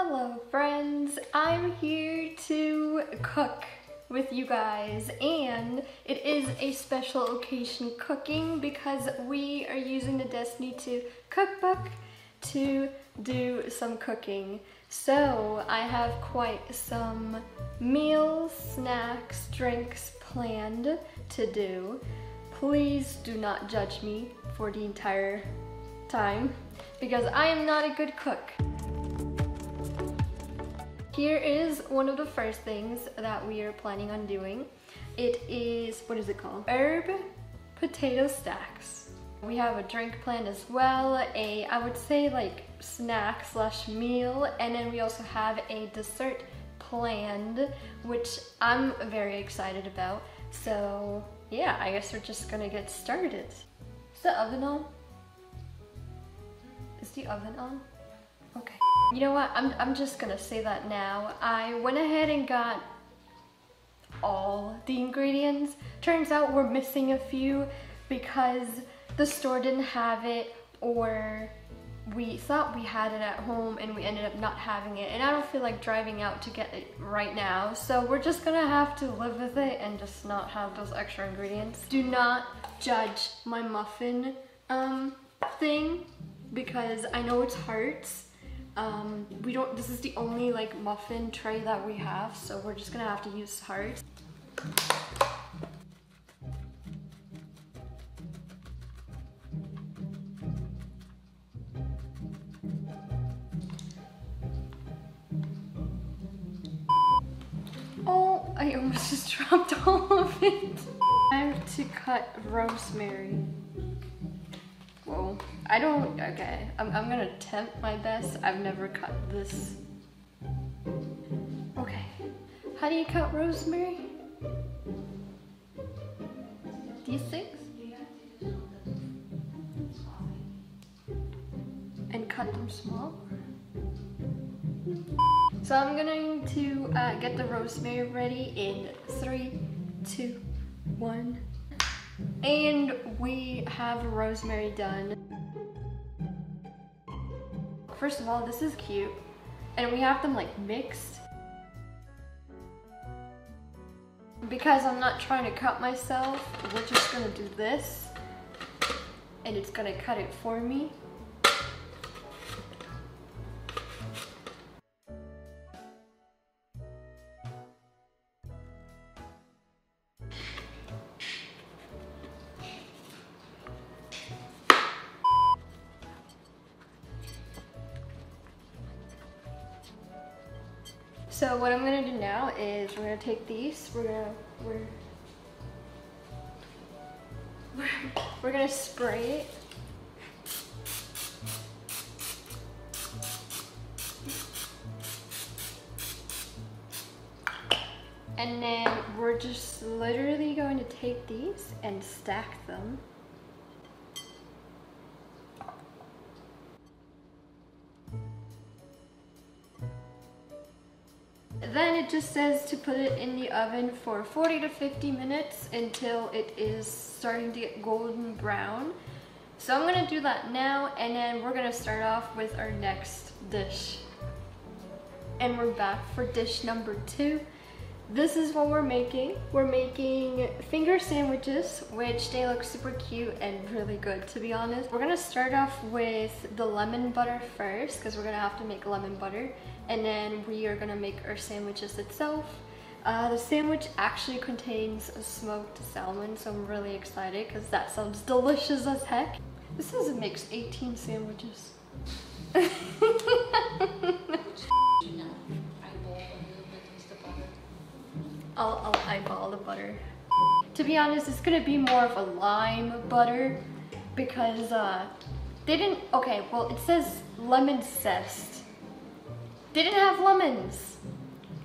Hello friends, I'm here to cook with you guys, and it is a special occasion cooking because we are using the Destiny Cookbook to do some cooking. So I have quite some meals, snacks, drinks planned to do. Please do not judge me for the entire time because I am not a good cook. Here is one of the first things that we are planning on doing. It is, what is it called? Herb potato stacks. We have a drink planned as well, I would say like snack slash meal, and then we also have a dessert planned, which I'm very excited about. So yeah, I guess we're just gonna get started. Is the oven on? Is the oven on? Okay. You know what, I'm just gonna say that now. I went ahead and got all the ingredients. Turns out we're missing a few because the store didn't have it, or we thought we had it at home and we ended up not having it, and I don't feel like driving out to get it right now, so we're just gonna have to live with it and just not have those extra ingredients. Do not judge my muffin thing because I know it's hearts. This is the only like muffin tray that we have, so we're just gonna have to use hearts. Oh, I almost just dropped all of it. I have to cut rosemary. Whoa, okay, I'm gonna attempt my best. I've never cut this. Okay, how do you cut rosemary? These things? And cut them small? So I'm going to get the rosemary ready in 3, 2, 1. And we have rosemary done. First of all, this is cute. And we have them like mixed. Because I'm not trying to cut myself, we're just gonna do this. And it's gonna cut it for me. So what I'm gonna do now is we're gonna take these, we're gonna spray it. And then we're just literally going to take these and stack them. Then it just says to put it in the oven for 40 to 50 minutes until it is starting to get golden brown. So I'm gonna do that now, and then we're gonna start off with our next dish. And we're back for dish number 2. This is what we're making. We're making finger sandwiches, which they look super cute and really good, to be honest. We're gonna start off with the lemon butter first, because we're gonna have to make lemon butter. And then we are gonna make our sandwiches itself. The sandwich actually contains smoked salmon, so I'm really excited because that sounds delicious as heck. This says it makes 18 sandwiches. I'll eyeball the butter. To be honest, it's gonna be more of a lime butter because they didn't, okay, well it says lemon zest. They didn't have lemons.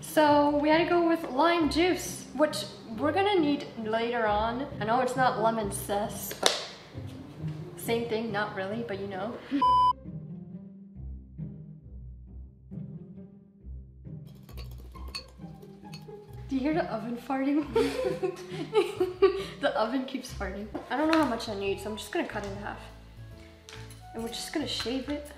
So we had to go with lime juice, which we're gonna need later on. I know it's not lemon zest, but same thing, not really, but you know. Do you hear the oven farting? The oven keeps farting. I don't know how much I need, so I'm just gonna cut it in half. And we're just gonna shave it.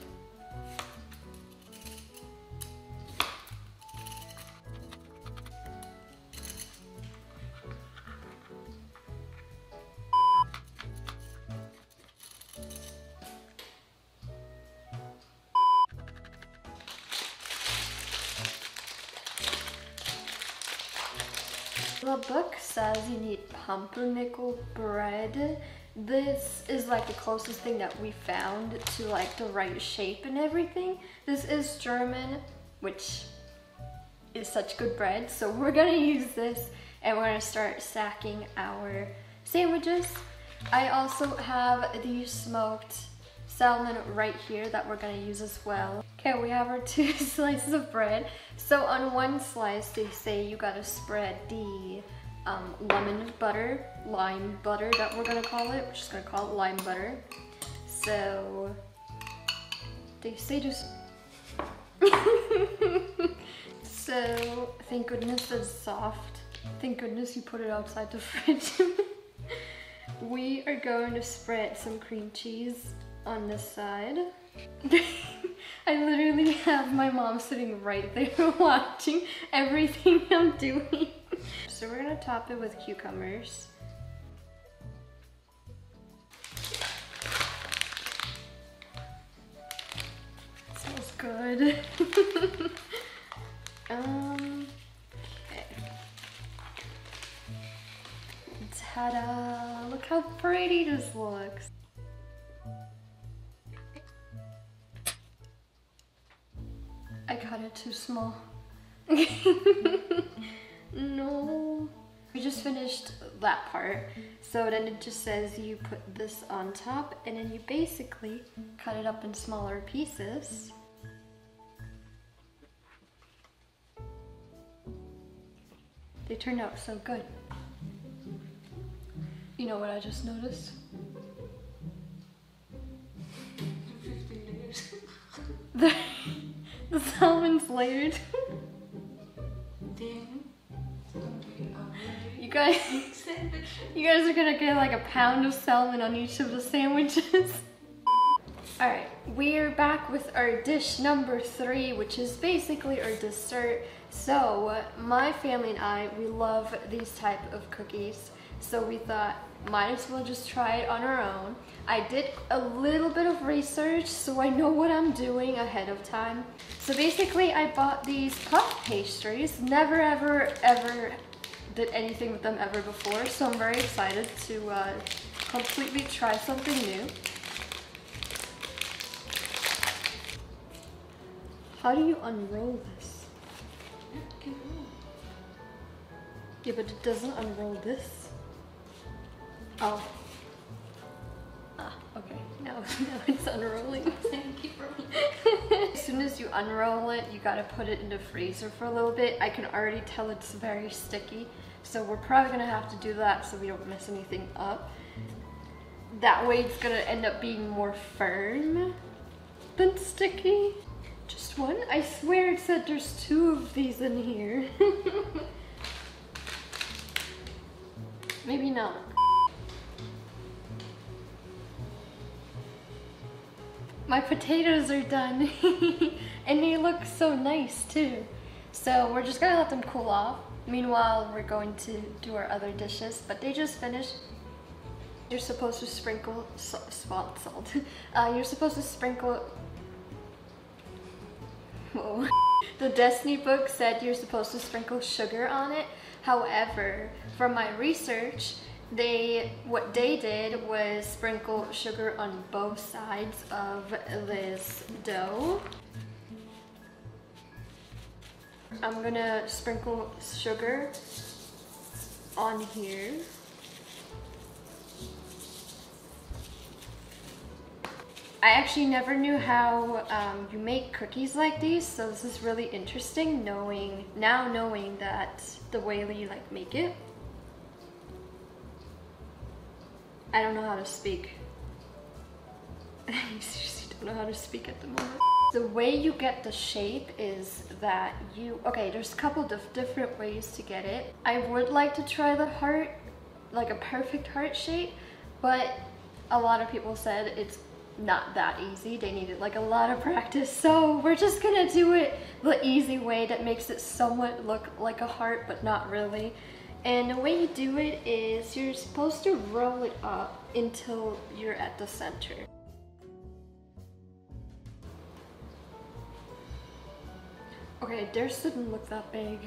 The book says you need pumpernickel bread. This is like the closest thing that we found to like the right shape and everything. This is German, which is such good bread. So we're gonna use this and we're gonna start stacking our sandwiches. I also have the smoked salmon right here that we're gonna use as well. Okay, we have our 2 slices of bread. So on one slice, they say you gotta spread the lime butter that we're gonna call it. We're just gonna call it lime butter. So they say just so thank goodness it's soft. Thank goodness you put it outside the fridge. We are going to spread some cream cheese on this side. I literally have my mom sitting right there watching everything I'm doing. So we're gonna top it with cucumbers. Smells good. Okay. Ta-da! Look how pretty this looks. I got it too small. No. We just finished that part. So then it just says you put this on top and then you basically cut it up in smaller pieces. They turned out so good. You know what I just noticed? 50 layers. The salmon's layered. You guys are gonna get like a pound of salmon on each of the sandwiches. Alright, we're back with our dish number 3, which is basically our dessert. So, my family and I, we love these type of cookies. So we thought, might as well just try it on our own. I did a little bit of research, so I know what I'm doing ahead of time. So basically, I bought these puff pastries. Never ever did anything with them ever before, so I'm very excited to completely try something new. How do you unroll this? Yeah, but it doesn't unroll this. Oh. Ah, okay. Now it's unrolling. Thank you for me. As soon as you unroll it, you gotta put it in the freezer for a little bit. I can already tell it's very sticky, so we're probably gonna have to do that so we don't mess anything up. That way it's gonna end up being more firm than sticky. Just one? I swear it said there's 2 of these in here. Maybe not. My potatoes are done. And they look so nice too. So we're just gonna let them cool off. Meanwhile, we're going to do our other dishes, but they just finished. You're supposed to sprinkle salt. You're supposed to sprinkle. Whoa. The Destiny book said you're supposed to sprinkle sugar on it. However, from my research, what they did was sprinkle sugar on both sides of this dough. I'm gonna sprinkle sugar on here. I actually never knew how you make cookies like these, so this is really interesting knowing that the way that you like make it. I don't know how to speak. I seriously don't know how to speak at the moment. The way you get the shape is that okay, there's a couple of different ways to get it. I would like to try the heart, like a perfect heart shape, but a lot of people said it's not that easy. They needed like a lot of practice, so we're just gonna do it the easy way that makes it somewhat look like a heart, but not really. And the way you do it is you're supposed to roll it up until you're at the center. Okay, theirs didn't look that big.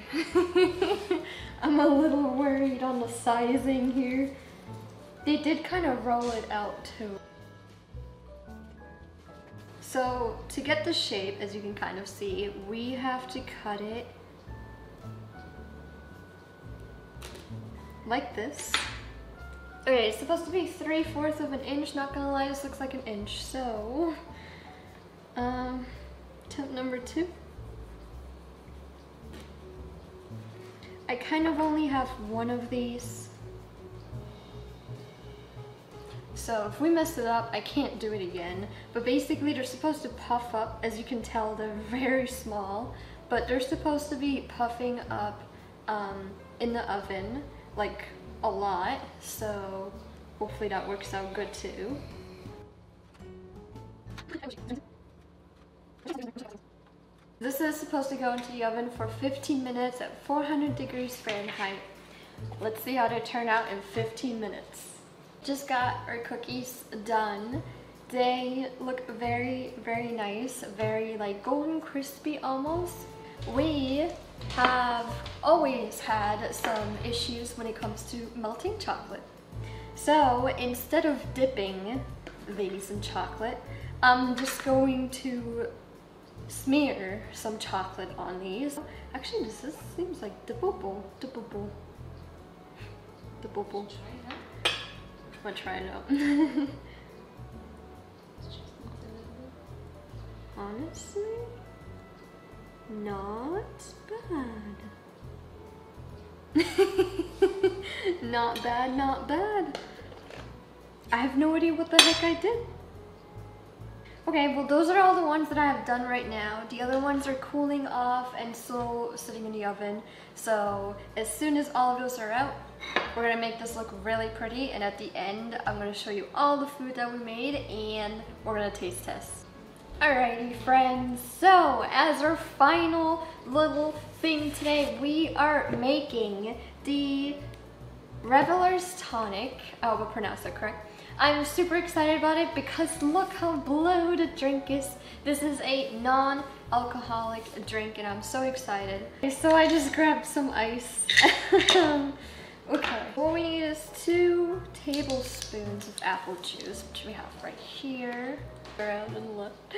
I'm a little worried on the sizing here. They did kind of roll it out too. So to get the shape, as you can kind of see, we have to cut it like this. Okay, it's supposed to be 3/4 of an inch, not gonna lie, this looks like an inch. So, attempt number 2. I kind of only have one of these. So if we mess it up, I can't do it again. But basically they're supposed to puff up. As you can tell, they're very small, but they're supposed to be puffing up in the oven, like a lot. So hopefully that works out good too. This is supposed to go into the oven for 15 minutes at 400 degrees Fahrenheit. Let's see how they turn out in 15 minutes. Just got our cookies done. They look very, very nice, very like golden crispy almost. We have always had some issues when it comes to melting chocolate. So instead of dipping these in chocolate, I'm just going to smear some chocolate on these. Actually, this seems like dippable. I'm gonna try it out. Honestly, not bad. Not bad, not bad. I have no idea what the heck I did. Okay, well those are all the ones that I have done right now. The other ones are cooling off and still sitting in the oven. So as soon as all of those are out, we're gonna make this look really pretty, and at the end I'm gonna show you all the food that we made and we're gonna taste test. Alrighty friends, so as our final little thing today, we are making the Revelers Tonic. I hope I pronounced that correct. I'm super excited about it because look how blue the drink is. This is a non-alcoholic drink and I'm so excited. Okay, so I just grabbed some ice. Okay, what we need is 2 tablespoons of apple juice, which we have right here. Around and left.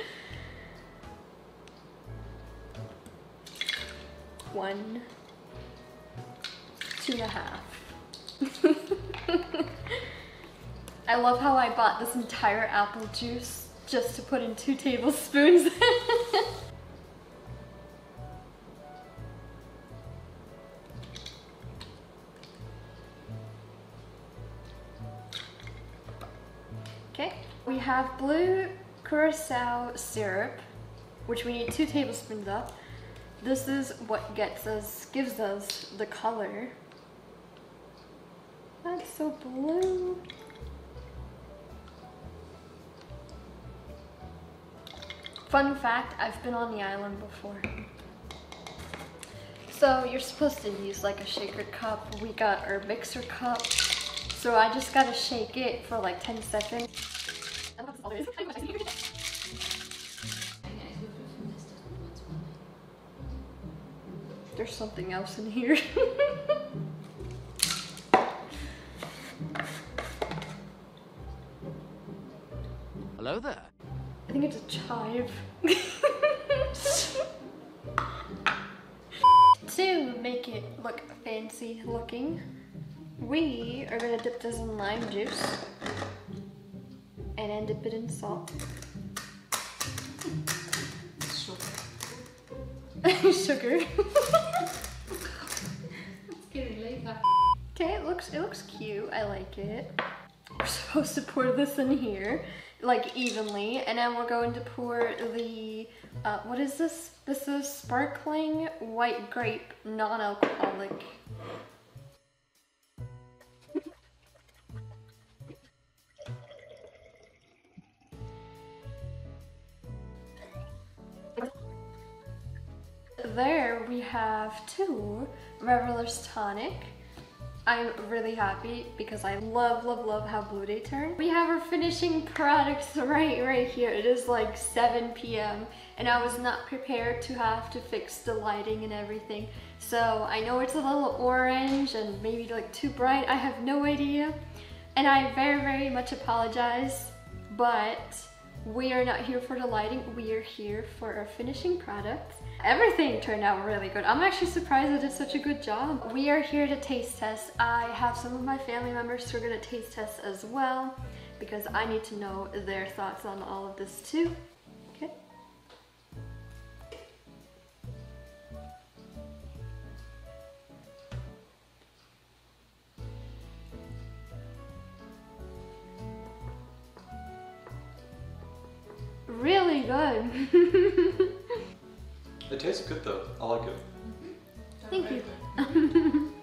1, 2.5. I love how I bought this entire apple juice just to put in 2 tablespoons. Okay, we have blue curacao syrup, which we need 2 tablespoons of. This is what gives us the color. That's so blue. Fun fact, I've been on the island before. So you're supposed to use like a shaker cup. We got our mixer cup. So I just gotta shake it for like 10 seconds. There's something else in here. Hello there. I think it's a chive. To make it look fancy looking, we are gonna dip this in lime juice and then dip it in salt. Sugar. Okay, it looks cute. I like it. We're supposed to pour this in here, like evenly, and then we're going to pour the what is this? This is sparkling white grape, non-alcoholic. There we have 2 Revelers Tonic. I'm really happy because I love, love, love how blue they turn. We have our finishing products right here. It is like 7 p.m. and I was not prepared to have to fix the lighting and everything. So I know it's a little orange and maybe like too bright. I have no idea. And I very, very much apologize, but we are not here for the lighting. We are here for our finishing products. Everything turned out really good. I'm actually surprised I did such a good job. We are here to taste test. I have some of my family members who are gonna taste test as well because I need to know their thoughts on all of this too. Okay. Really good. It tastes good though. I like it. Thank you.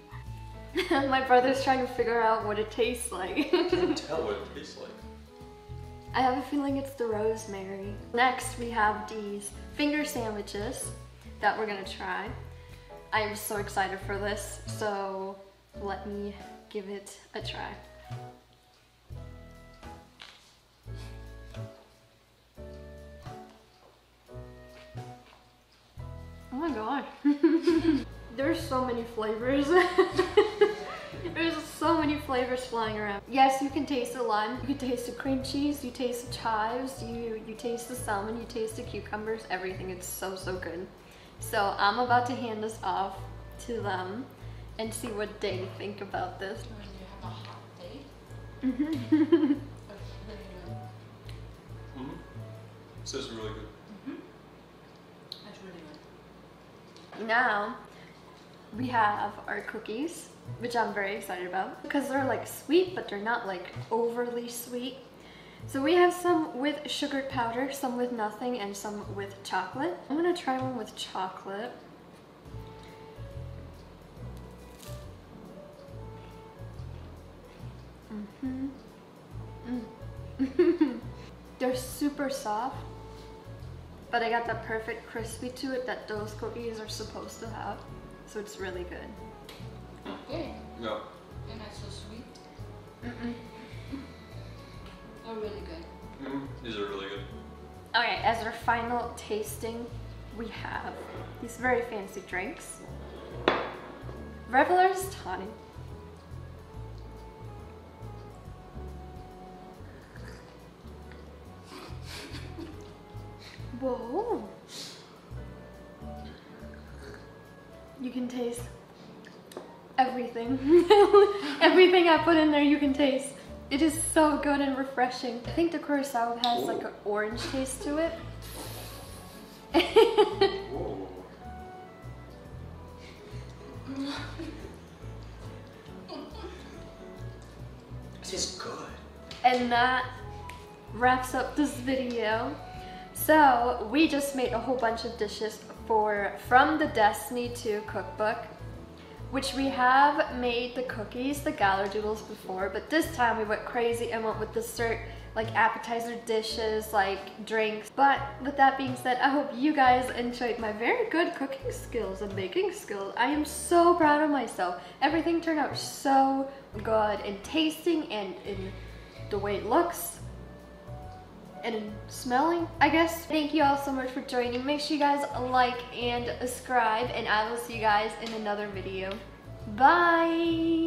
My brother's trying to figure out what it tastes like. I can tell what it tastes like. I have a feeling it's the rosemary. Next, we have these finger sandwiches that we're gonna try. I am so excited for this, so let me give it a try. Oh my god. There's so many flavors. There's so many flavors flying around. Yes, you can taste the lime, you can taste the cream cheese, you taste the chives, you taste the salmon, you taste the cucumbers, everything. It's so, so good. So I'm about to hand this off to them and see what they think about this. When you have a hot day, Mm-hmm. that's really good. Mm-hmm. This is really good. That's really good. Now we have our cookies, which I'm very excited about because they're like sweet, but they're not like overly sweet. So we have some with sugared powder, some with nothing, and some with chocolate. I'm gonna try one with chocolate. They're super soft, but I got that perfect crispy to it that those cookies are supposed to have. So it's really good. Okay. Yeah. And that's so sweet. Mm-mm. They're really good. Mm-hmm. These are really good. Okay, as our final tasting, we have these very fancy drinks. Revelers Tonic. Whoa. You can taste everything. Everything I put in there you can taste. It is so good and refreshing. I think the curacao has like an orange taste to it. Whoa. This is good. And that wraps up this video. So we just made a whole bunch of dishes from the Destiny Cookbook, which we have made the cookies, the doodles before, but this time we went crazy and went with dessert, like appetizer dishes, like drinks. But with that being said, I hope you guys enjoyed my very good cooking skills and baking skills. I am so proud of myself. Everything turned out so good in tasting and in the way it looks and in smelling, I guess. Thank you all so much for joining. Make sure you guys like and subscribe, and I will see you guys in another video. Bye!